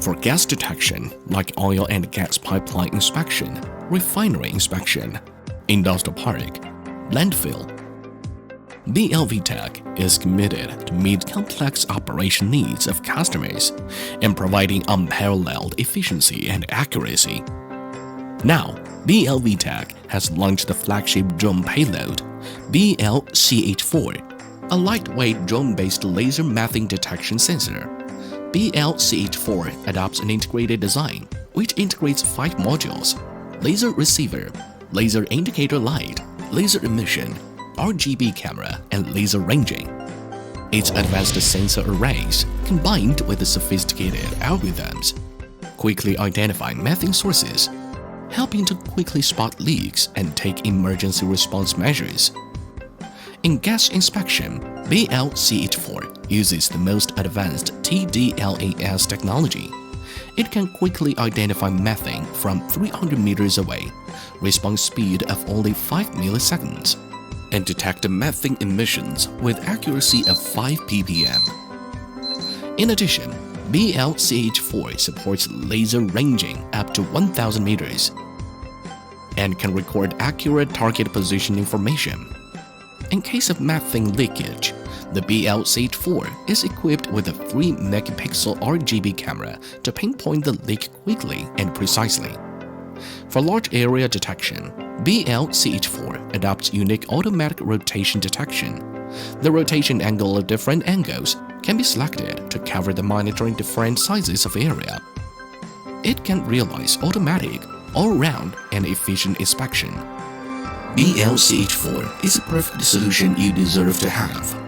for gas detection like oil and gas pipeline inspection, refinery inspection, industrial park, landfill. BLVTech is committed to meet complex operation needs of customers and providing unparalleled efficiency and accuracy. Now, BLVTech has launched the flagship drone payload, BL-CH4, a lightweight drone-based laser methane detection sensor. BL-CH4 adopts an integrated design, which integrates 5 modules: laser receiver, laser indicator light, laser emission, RGB camera, and laser ranging. Its advanced sensor arrays, combined with the sophisticated algorithms, quickly identify methane sources, helping to quickly spot leaks and take emergency response measures. In gas inspection, BL-CH4 uses the most advanced TDLAS technology. It can quickly identify methane from 300 meters away, response speed of only 5 milliseconds, and detect methane emissions with accuracy of 5 ppm. In addition, BL-CH4 supports laser ranging up to 1,000 meters and can record accurate target position information. In case of methane leakage, the BL-CH4 is equipped with a 3-megapixel RGB camera to pinpoint the leak quickly and precisely. For large area detection, BL-CH4 adopts unique automatic rotation detection. The rotation angle of different angles can be selected to cover the monitoring different sizes of area. It can realize automatic, all-round, and efficient inspection. BL-CH4 is a perfect solution you deserve to have.